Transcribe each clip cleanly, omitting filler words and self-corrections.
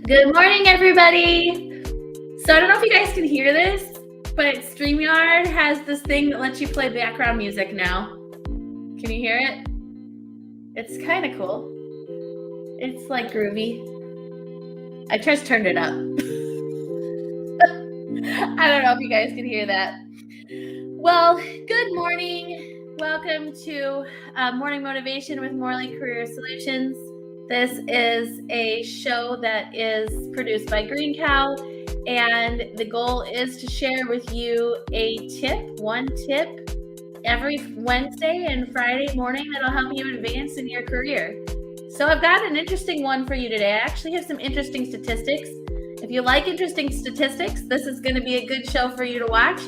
Good morning, everybody. So I don't know if you guys can hear this, but StreamYard has this thing that lets you play background music now. Can you hear it? It's kind of cool. It's like groovy. I just turned it up. I don't know if you guys can hear that. Well, good morning. Welcome to Morning Motivation with Morley Career Solutions. This is a show that is produced by Green Cow, and the goal is to share with you one tip every Wednesday and Friday morning that'll help you advance in your career. So I've got an interesting one for you today. I actually have some interesting statistics. If you like interesting statistics, this is going to be a good show for you to watch.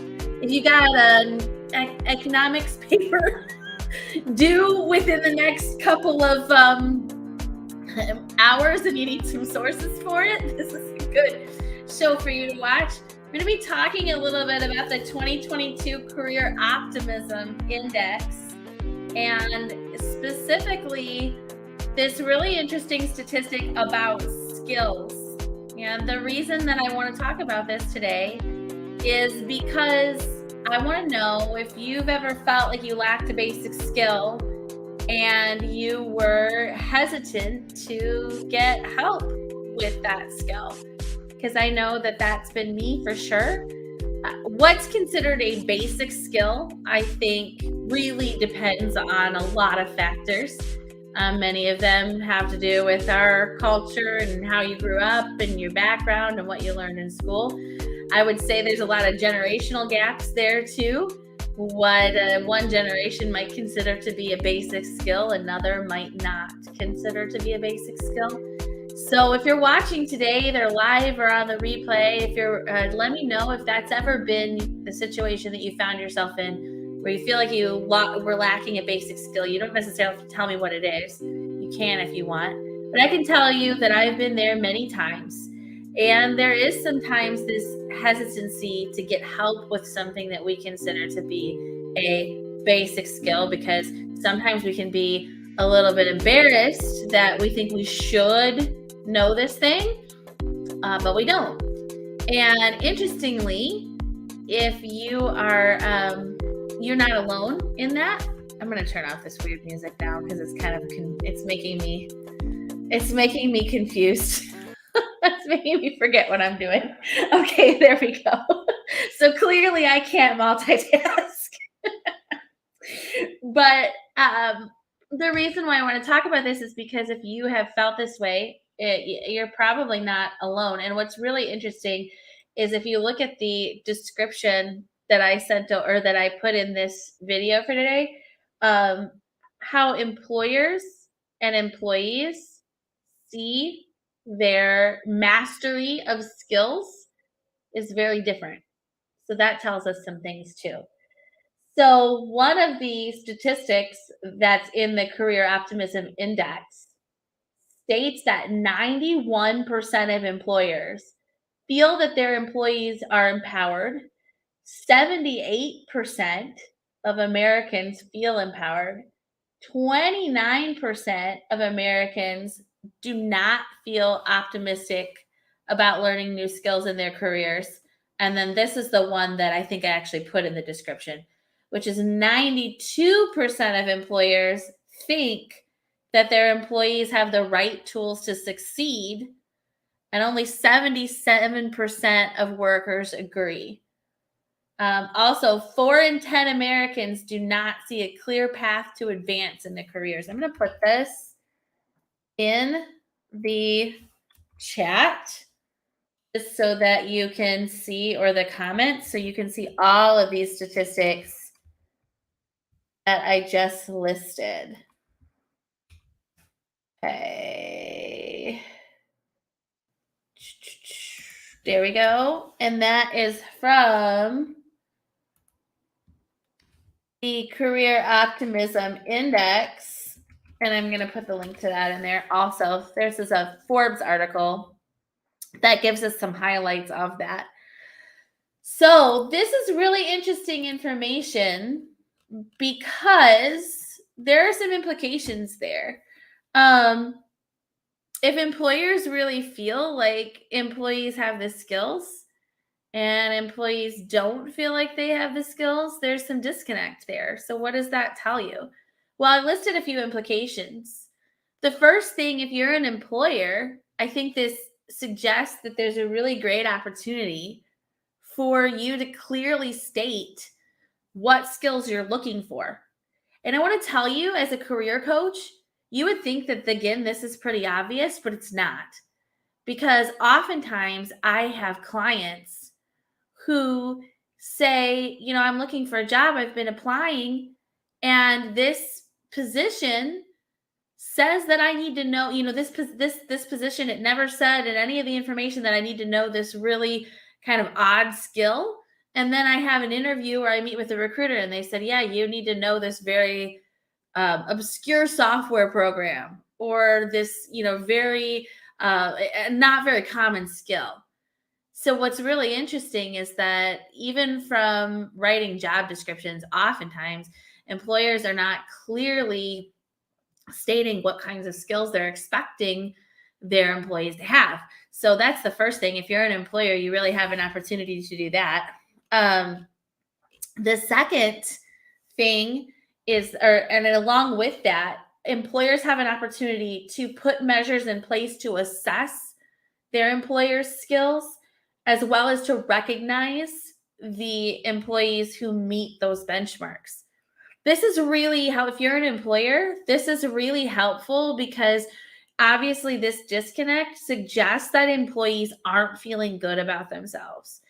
If you got an economics paper due within the next couple of hours and you need some sources for it, this is a good show for you to watch. We're going to be talking a little bit about the 2022 Career Optimism Index, and specifically this really interesting statistic about skills. And the reason that I want to talk about this today is because I want to know if you've ever felt like you lacked a basic skill and you were hesitant to get help with that skill. Because I know that that's been me for sure. What's considered a basic skill, I think, really depends on a lot of factors. Many of them have to do with our culture and how you grew up and your background and what you learned in school. I would say there's a lot of generational gaps there too. What one generation might consider to be a basic skill, another might not consider to be a basic skill. So if you're watching today, either live or on the replay, if you're, let me know if that's ever been the situation that you found yourself in, where you feel like you were lacking a basic skill. You don't necessarily have to tell me what it is. You can if you want. But I can tell you that I've been there many times. And there is sometimes this hesitancy to get help with something that we consider to be a basic skill, because sometimes we can be a little bit embarrassed that we think we should know this thing, but we don't. And interestingly, if you are, you're not alone in that. I'm going to turn off this weird music now because it's kind of, it's making me confused. That's making me forget what I'm doing. Okay, there we go. So clearly I can't multitask. But the reason why I want to talk about this is because if you have felt this way, you're probably not alone. And what's really interesting is if you look at the description that I sent or that I put in this video for today, how employers and employees see their mastery of skills is very different. So that tells us some things too. So one of the statistics that's in the Career Optimism Index states that 91% of employers feel that their employees are empowered. 78% of Americans feel empowered. 29% of Americans do not feel optimistic about learning new skills in their careers. And then this is the one that I think I actually put in the description, which is 92% of employers think that their employees have the right tools to succeed, and only 77% of workers agree. Also, 4 in 10 Americans do not see a clear path to advance in their careers. I'm going to put this in the chat just so that you can see, or the comments, so you can see all of these statistics that I just listed. Okay. There we go. And that is from the Career Optimism Index. And I'm going to put the link to that in there. Also, there's a Forbes article that gives us some highlights of that. So this is really interesting information because there are some implications there. if employers really feel like employees have the skills and employees don't feel like they have the skills, there's some disconnect there. So, what does that tell you? Well, I listed a few implications. The first thing, if you're an employer, I think this suggests that there's a really great opportunity for you to clearly state what skills you're looking for. And I want to tell you, as a career coach, you would think that, again, this is pretty obvious, but it's not. Because oftentimes I have clients who say, I'm looking for a job, I've been applying, and this position says that I need to know, this position, it never said in any of the information that I need to know this really kind of odd skill. And then I have an interview where I meet with a recruiter and they said, yeah, you need to know this very obscure software program, or this, very not very common skill. So what's really interesting is that even from writing job descriptions, oftentimes employers are not clearly stating what kinds of skills they're expecting their employees to have. So that's the first thing. If you're an employer, you really have an opportunity to do that. The second thing is, and along with that, employers have an opportunity to put measures in place to assess their employers' skills, as well as to recognize the employees who meet those benchmarks. This is really how, if you're an employer, this is really helpful, because obviously this disconnect suggests that employees aren't feeling good about themselves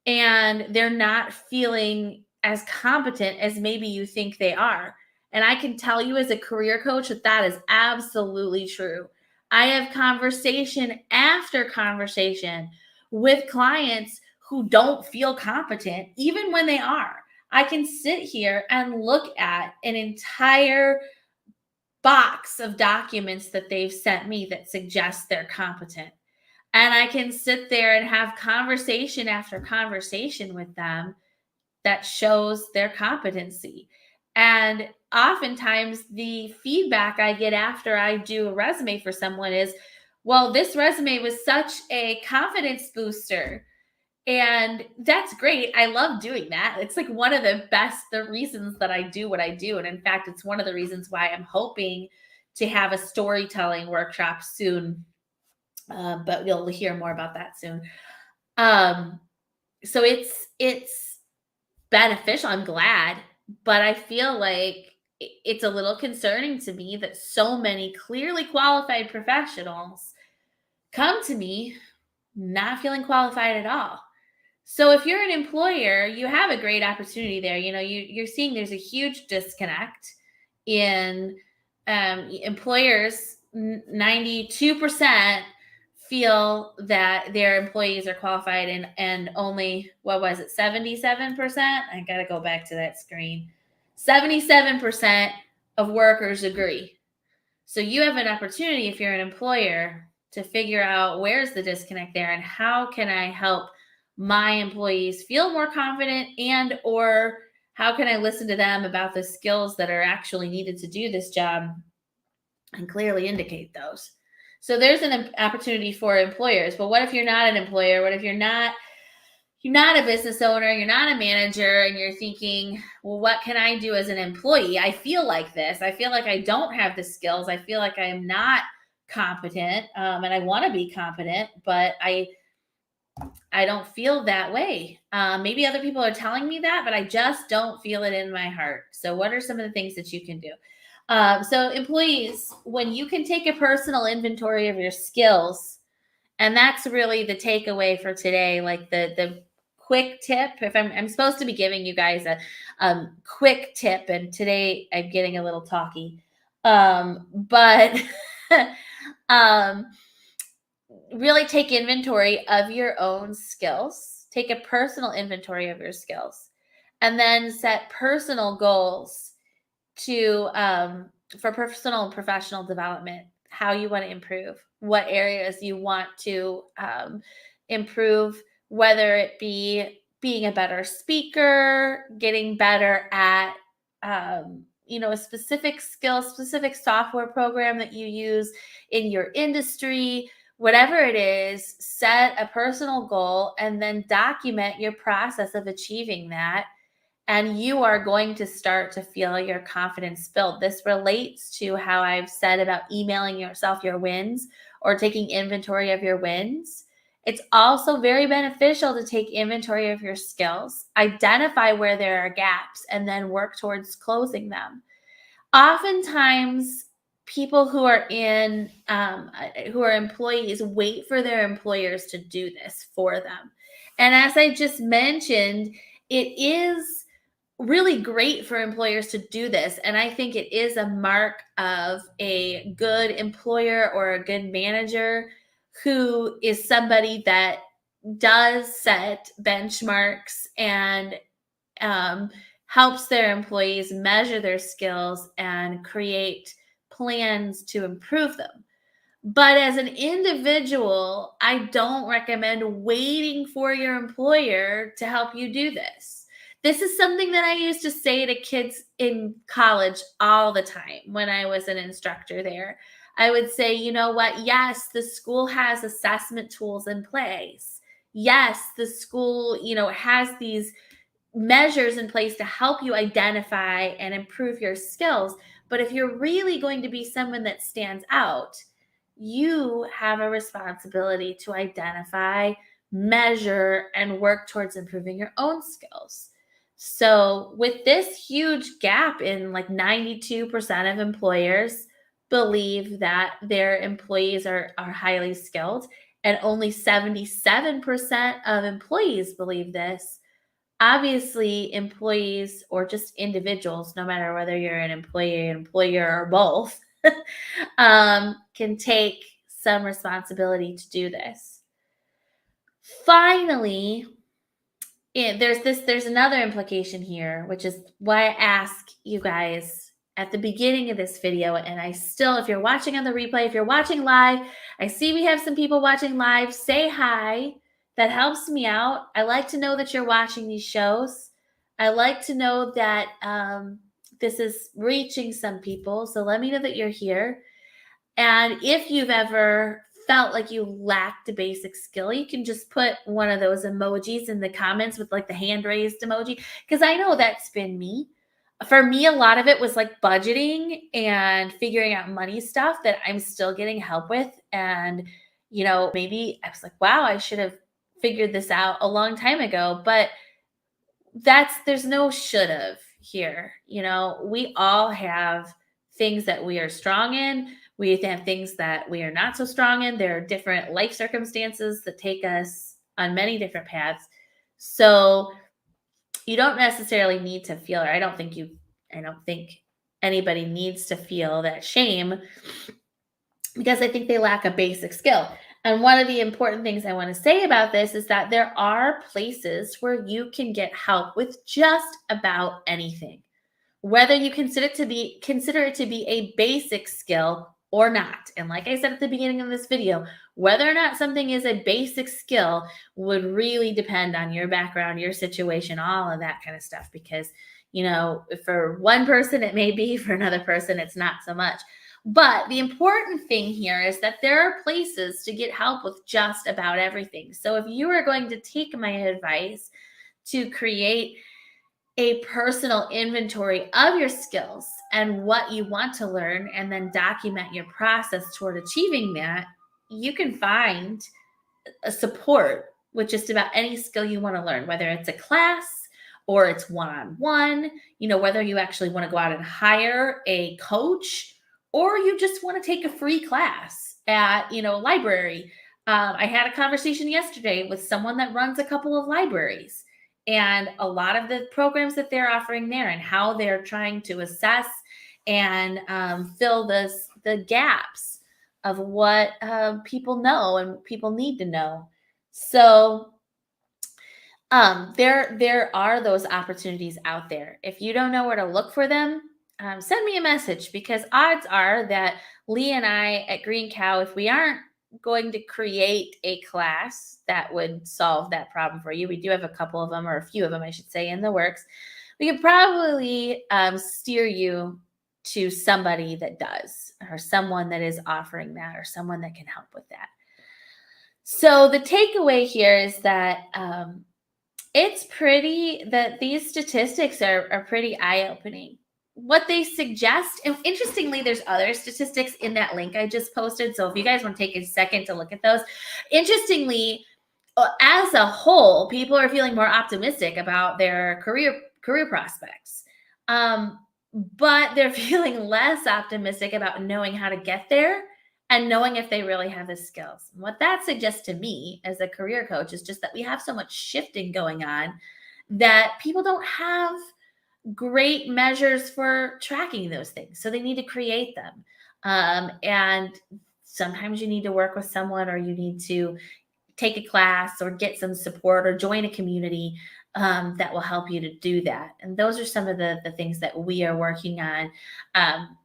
and they're not feeling as competent as maybe you think they are. And I can tell you, as a career coach, that that is absolutely true. I have conversation after conversation with clients who don't feel competent, even when they are. I can sit here and look at an entire box of documents that they've sent me that suggest they're competent. And I can sit there and have conversation after conversation with them that shows their competency. And oftentimes the feedback I get after I do a resume for someone is, well, this resume was such a confidence booster. And that's great. I love doing that. It's like one of the reasons that I do what I do. And in fact, it's one of the reasons why I'm hoping to have a storytelling workshop soon. But you'll hear more about that soon. So it's beneficial. I'm glad, but I feel like it's a little concerning to me that so many clearly qualified professionals come to me not feeling qualified at all. So if you're an employer, you have a great opportunity there. You're seeing there's a huge disconnect in employers. 92% feel that their employees are qualified, and only, what was it, 77%? I got to go back to that screen. 77% of workers agree. So you have an opportunity, if you're an employer, to figure out where's the disconnect there and how can I help my employees feel more confident, and or how can I listen to them about the skills that are actually needed to do this job and clearly indicate those. So there's an opportunity for employers. But what if you're not an employer? What if you're not a business owner, you're not a manager, and you're thinking, well, what can I do as an employee? I feel like this. I feel like I don't have the skills. I feel like I am not competent, and I want to be competent, but I don't feel that way. Maybe other people are telling me that, but I just don't feel it in my heart. So what are some of the things that you can do? So employees, when you can take a personal inventory of your skills, and that's really the takeaway for today, like the quick tip. If I'm supposed to be giving you guys a quick tip, and today I'm getting a little talky, but really take inventory of your own skills. Take a personal inventory of your skills, and then set personal goals to for personal and professional development. How you want to improve, what areas you want to improve, whether it be being a better speaker, getting better at a specific skill, specific software program that you use in your industry, whatever it is, set a personal goal and then document your process of achieving that. And you are going to start to feel your confidence build. This relates to how I've said about emailing yourself your wins or taking inventory of your wins. It's also very beneficial to take inventory of your skills, identify where there are gaps, and then work towards closing them. Oftentimes, people who are employees wait for their employers to do this for them. And as I just mentioned, it is really great for employers to do this. And I think it is a mark of a good employer or a good manager who is somebody that does set benchmarks and helps their employees measure their skills and create plans to improve them. But as an individual, I don't recommend waiting for your employer to help you do this. This is something that I used to say to kids in college all the time when I was an instructor there. I would say, you know what? Yes, the school has assessment tools in place. Yes, the school, has these measures in place to help you identify and improve your skills. But if you're really going to be someone that stands out, you have a responsibility to identify, measure, and work towards improving your own skills. So, with this huge gap in like 92% of employers believe that their employees are highly skilled, and only 77% of employees believe this, obviously employees or just individuals, no matter whether you're an employee, an employer, or both, can take some responsibility to do this. Finally, there's another implication here, which is why I ask you guys at the beginning of this video, and if you're watching on the replay, if you're watching live, I see we have some people watching live. Say hi. That helps me out. I like to know that you're watching these shows. I like to know that this is reaching some people. So let me know that you're here. And if you've ever felt like you lacked a basic skill, you can just put one of those emojis in the comments with like the hand raised emoji, because I know that's been me. For me, a lot of it was like budgeting and figuring out money stuff that I'm still getting help with. And, maybe I was like, wow, I should have figured this out a long time ago. But there's no should have here. We all have things that we are strong in. We have things that we are not so strong in. There are different life circumstances that take us on many different paths. So you don't necessarily need to feel, or I don't think anybody needs to feel that shame, because I think they lack a basic skill. And one of the important things I want to say about this is that there are places where you can get help with just about anything, whether you consider it to be a basic skill or not. And like I said at the beginning of this video, whether or not something is a basic skill would really depend on your background, your situation, all of that kind of stuff. Because, for one person, it may be, for another person, it's not so much. But the important thing here is that there are places to get help with just about everything. So if you are going to take my advice to create a personal inventory of your skills and what you want to learn, and then document your process toward achieving that, you can find a support with just about any skill you want to learn, whether it's a class or it's one-on-one, whether you actually want to go out and hire a coach, or you just want to take a free class at, a library. I had a conversation yesterday with someone that runs a couple of libraries, and a lot of the programs that they're offering there and how they're trying to assess and fill the gaps of what people know and people need to know. So there are those opportunities out there. If you don't know where to look for them, send me a message, because odds are that Lee and I at Green Cow, if we aren't going to create a class that would solve that problem for you, we do have a couple of them, or a few of them, I should say, in the works. we could probably steer you to somebody that does, or someone that is offering that, or someone that can help with that. So the takeaway here is that that these statistics are pretty eye-opening. What they suggest, and interestingly, there's other statistics in that link I just posted. So if you guys want to take a second to look at those, interestingly, as a whole, people are feeling more optimistic about their career prospects. But they're feeling less optimistic about knowing how to get there and knowing if they really have the skills. And what that suggests to me as a career coach is just that we have so much shifting going on that people don't have great measures for tracking those things. So they need to create them. And sometimes you need to work with someone, or you need to take a class or get some support or join a community that will help you to do that. And those are some of the things that we are working on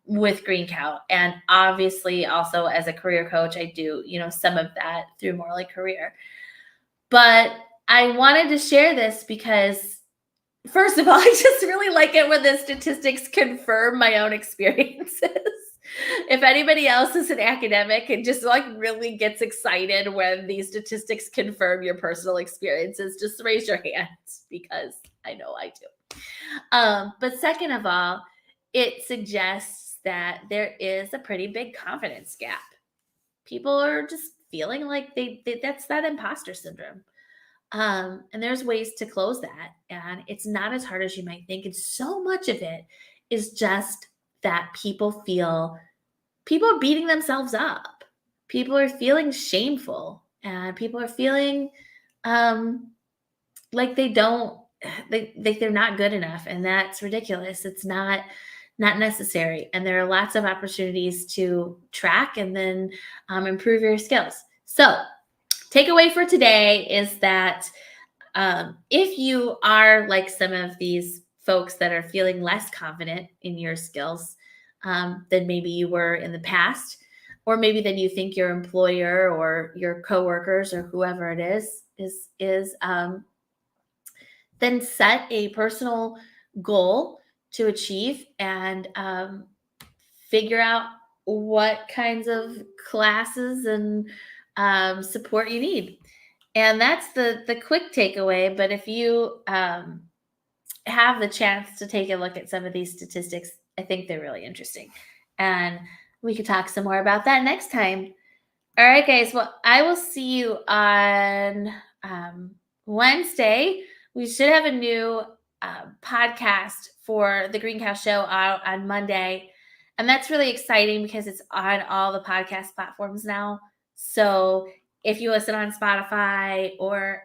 with Green Cow. And obviously also as a career coach, I do, some of that through Morley Career. But I wanted to share this because, first of all, I just really like it when the statistics confirm my own experiences. If anybody else is an academic and just really gets excited when these statistics confirm your personal experiences, just raise your hands, because I know I do. But second of all, it suggests that there is a pretty big confidence gap. People are just feeling like that's that imposter syndrome. And there's ways to close that. And it's not as hard as you might think. And so much of it is just that people are beating themselves up. People are feeling shameful, and people are feeling like they're not good enough. And that's ridiculous. It's not necessary. And there are lots of opportunities to track and then improve your skills. So takeaway for today is that if you are like some of these folks that are feeling less confident in your skills than maybe you were in the past, or maybe than you think your employer or your coworkers or whoever it is, then set a personal goal to achieve and figure out what kinds of classes and support you need. And that's the quick takeaway. But if you have the chance to take a look at some of these statistics, I think they're really interesting. And we could talk some more about that next time. All right, guys. Well, I will see you on Wednesday. We should have a new podcast for the Green Cow Show out on Monday. And that's really exciting because it's on all the podcast platforms now. So if you listen on Spotify or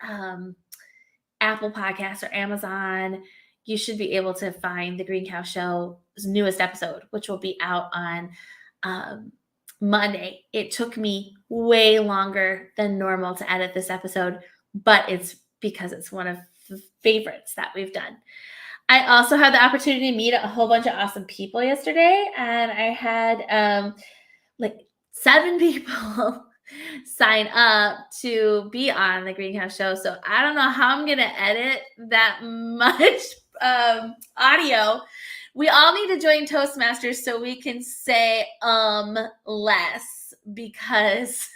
Apple Podcasts or Amazon, you should be able to find the Green Cow Show's newest episode, which will be out on Monday. It took me way longer than normal to edit this episode, but it's because it's one of the favorites that we've done. I also had the opportunity to meet a whole bunch of awesome people yesterday, and I had 7 people sign up to be on the Green Cow Show. So I don't know how I'm going to edit that much audio. We all need to join Toastmasters so we can say less, because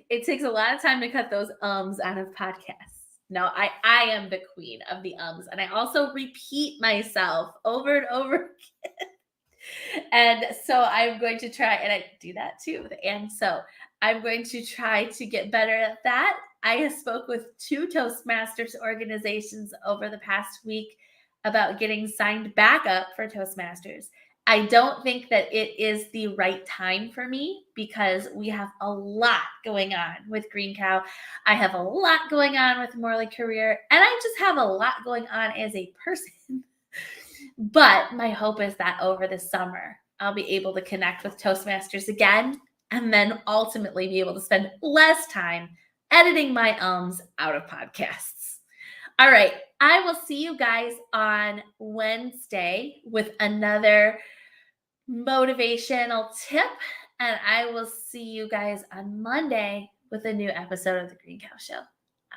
it takes a lot of time to cut those ums out of podcasts. No, I am the queen of the ums, and I also repeat myself over and over again. And so I'm going to try, and I do that too. And so I'm going to try to get better at that. I spoke with 2 Toastmasters organizations over the past week about getting signed back up for Toastmasters. I don't think that it is the right time for me because we have a lot going on with Green Cow. I have a lot going on with Morley Career, and I just have a lot going on as a person. But my hope is that over the summer, I'll be able to connect with Toastmasters again, and then ultimately be able to spend less time editing my ums out of podcasts. All right. I will see you guys on Wednesday with another motivational tip. And I will see you guys on Monday with a new episode of the Green Cow Show.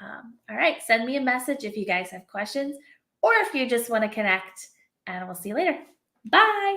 All right. Send me a message if you guys have questions, or if you just want to connect. And we'll see you later. Bye.